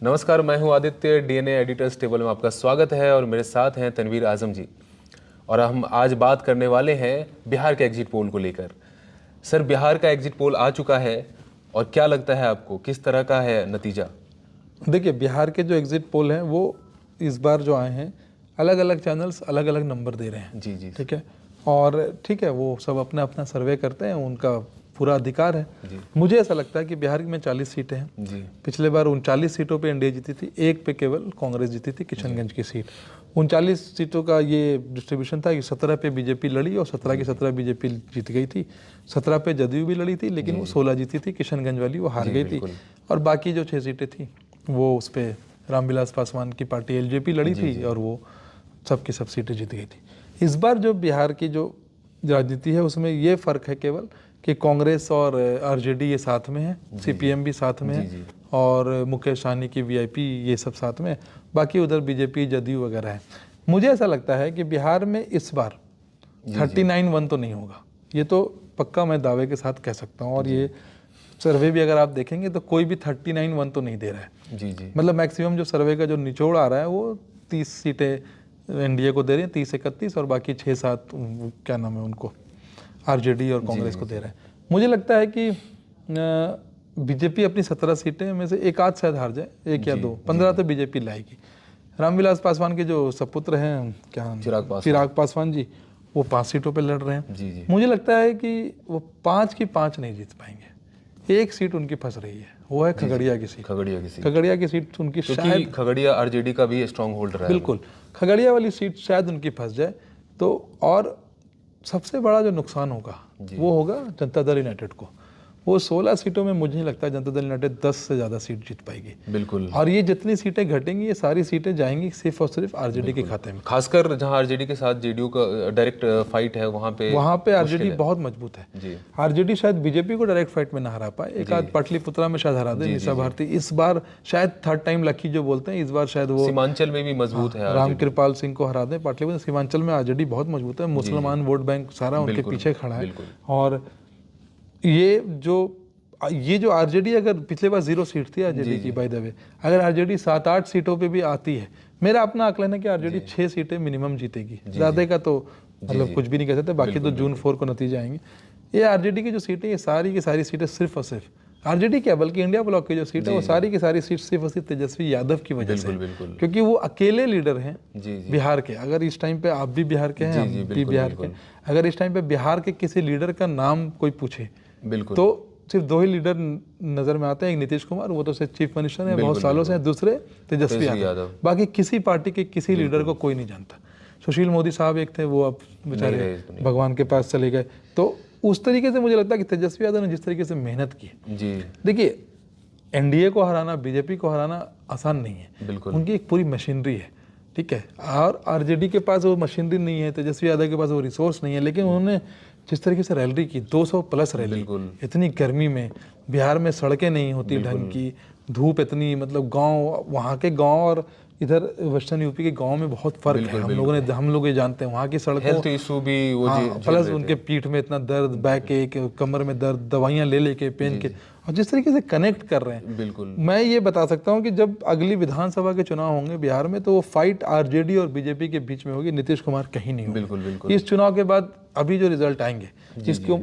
नमस्कार, मैं हूं आदित्य, डीएनए एडिटर्स टेबल में आपका स्वागत है और मेरे साथ हैं तनवीर आजम जी। और हम आज बात करने वाले हैं बिहार के एग्जिट पोल को लेकर। सर, बिहार का एग्जिट पोल आ चुका है और क्या लगता है आपको, किस तरह का है नतीजा? देखिए, बिहार के जो एग्जिट पोल हैं वो इस बार जो आए हैं, अलग अलग चैनल्स अलग अलग नंबर दे रहे हैं। जी जी। ठीक है, और ठीक है, वो सब अपना अपना सर्वे करते हैं, उनका पूरा अधिकार है। मुझे ऐसा लगता है कि बिहार में 40 सीटें हैं जी। पिछले बार 39 सीटों पे एनडीए जीती थी, एक पे केवल कांग्रेस जीती थी, किशनगंज की सीट। 39 सीटों का ये डिस्ट्रीब्यूशन था कि 17 पे बीजेपी लड़ी और 17 की 17 बीजेपी जीत गई थी। 17 पे जदयू भी लड़ी थी, लेकिन वो 16 जीती थी, किशनगंज वाली वो हार गई थी। और बाकी जो 6 सीटें थी वो उस पर रामविलास पासवान की पार्टी एलजेपी लड़ी थी और वो सब की सब सीटें जीत गई थी। इस बार जो बिहार की जो राजनीति है उसमें ये फ़र्क है केवल कि कांग्रेस और आरजेडी ये साथ में है, सीपीएम भी साथ में है और मुकेश सहनी की वीआईपी ये सब साथ में है। बाकी उधर बीजेपी जदयू वगैरह है। मुझे ऐसा लगता है कि बिहार में इस बार 39-1 तो नहीं होगा, ये तो पक्का मैं दावे के साथ कह सकता हूँ। और ये सर्वे भी अगर आप देखेंगे तो कोई भी 39-1 तो नहीं दे रहा है। जी जी। मतलब मैक्सिमम जो सर्वे का जो निचोड़ आ रहा है वो 30 सीटें एनडीए को दे रही हैं, 30-31, और बाकी 6-7 क्या नाम है उनको, आरजेडी और कांग्रेस को दे रहे हैं। मुझे लगता है कि बीजेपी अपनी 17 सीटें में से एक आध शायद हार जाए, एक या दो, 15 तो बीजेपी लाएगी। रामविलास पासवान के जो सपुत्र हैं, क्या चिराग पासवान जी, वो 5 सीटों पे लड़ रहे हैं। जी। मुझे लगता है कि वो 5 की 5 नहीं जीत पाएंगे। एक सीट उनकी फंस रही है, वो है खगड़िया की सीट। खगड़िया की सीट उनकी शायद, खगड़िया आरजेडी का भी स्ट्रांग होल्ड रहा है। बिल्कुल, खगड़िया वाली सीट शायद उनकी फंस जाए तो। और सबसे बड़ा जो नुकसान होगा वो होगा जनता दल यूनाइटेड को। वो 16 सीटों में मुझे नहीं लगता जनता दल यूनाइटेड 10 से ज़्यादा सीट जीत पाएगी। बिल्कुल। और ये जितनी सीटें घटेंगी ये सारी सीटें जाएंगी सिर्फ और सिर्फ आरजेडी के खाते में। खासकर जहां आरजेडी के साथ जेडीयू का डायरेक्ट फाइट है, वहां पे आरजेडी बहुत मजबूत है। आरजेडी शायद बीजेपी को डायरेक्ट फाइट में ना हरा पाए, एक आध पाटलिपुत्रा में शायद हरा दे निशा भारती। इस बार शायद थर्ड टाइम लकी जो बोलते हैं, इस बार शायद वो सीमांचल में भी मजबूत है, रामकृपाल सिंह को हरा दें पाटलिपुत्र। सीमांचल में आरजेडी बहुत मजबूत है, मुसलमान वोट बैंक सारा उनके पीछे खड़ा है। और ये जो आरजेडी, अगर पिछले बार 0 सीट थी आरजेडी की, बाय द वे, अगर आरजेडी 7-8 सीटों पे भी आती है, मेरा अपना आकलन है कि आरजेडी 6 सीटें मिनिमम जीतेगी। ज़्यादा का तो मतलब कुछ भी नहीं कह सकते, बाकी तो जून 4 को नतीजे आएंगे। ये आरजेडी की जो सीटें, ये सारी की सारी सीटें सिर्फ और सिर्फ आरजेडी क्या, बल्कि इंडिया ब्लॉक की जो सीट है वो सारी की सारी सीट सिर्फ और सिर्फ तेजस्वी यादव की वजह से, क्योंकि वो अकेले लीडर हैं बिहार के। अगर इस टाइम पे आप भी बिहार के हैं, हम भी बिहार के, अगर इस टाइम पे बिहार के किसी लीडर का नाम कोई पूछे तो सिर्फ 2 ही लीडर नजर में आते हैं। एक नीतीश कुमार, वो तो सिर्फ चीफ मिनिस्टर है बहुत सालों से, दूसरे तेजस्वी यादव। बाकी किसी पार्टी के किसी लीडर को कोई नहीं जानता। सुशील मोदी साहब एक थे, वो अब बेचारे भगवान के पास चले गए। तो उस तरीके से मुझे लगता है कि तेजस्वी यादव ने जिस तरीके से मेहनत की, देखिए एनडीए को हराना, बीजेपी को हराना आसान नहीं है। उनकी एक पूरी मशीनरी है, ठीक है, और आरजेडी के पास वो मशीनरी नहीं है, तेजस्वी यादव के पास वो रिसोर्स नहीं है। लेकिन उन्होंने जिस तरीके से रैली की, 200+ रैली, इतनी गर्मी में, बिहार में सड़कें नहीं होती ढंग की, धूप इतनी, मतलब गांव, वहाँ के गांव और इधर वेस्टर्न यूपी के गांव में बहुत फर्क है। हम लोग ये जानते हैं, वहाँ की सड़कों, प्लस उनके पीठ में इतना दर्द, बैक एक, कमर में दर्द, दवाइयाँ ले लेके पेन के, और जिस तरीके से कनेक्ट कर रहे हैं। बिल्कुल, मैं ये बता सकता हूँ कि जब अगली विधानसभा के चुनाव होंगे बिहार में, तो वो फाइट आरजेडी और बीजेपी के बीच में होगी, नीतीश कुमार कहीं नहीं होगा। इस चुनाव के बाद अभी जो रिजल्ट आएंगे,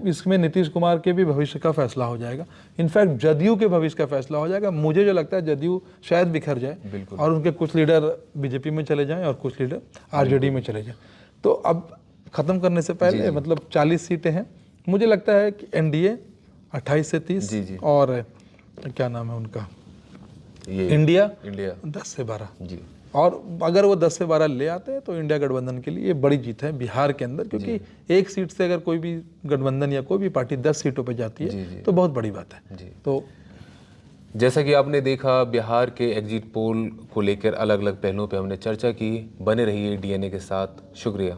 इसमें नीतीश कुमार के भी भविष्य का फैसला हो जाएगा। इनफैक्ट जदयू के भविष्य का फैसला हो जाएगा। मुझे जो लगता है जदयू शायद बिखर जाए और उनके कुछ लीडर बीजेपी में चले जाएं और कुछ लीडर आरजेडी में चले जाएं। तो अब खत्म करने से पहले, मतलब 40 सीटें हैं, मुझे लगता है कि एनडीए 28 से 30 और क्या नाम है उनका, इंडिया 10 से 12। और अगर वो 10 से 12 ले आते हैं तो इंडिया गठबंधन के लिए ये बड़ी जीत है बिहार के अंदर, क्योंकि एक सीट से अगर कोई भी गठबंधन या कोई भी पार्टी 10 सीटों पे जाती है तो बहुत बड़ी बात है। तो जैसा कि आपने देखा, बिहार के एग्जिट पोल को लेकर अलग अलग पहलुओं पे हमने चर्चा की। बने रहिए डीएनए के साथ। शुक्रिया।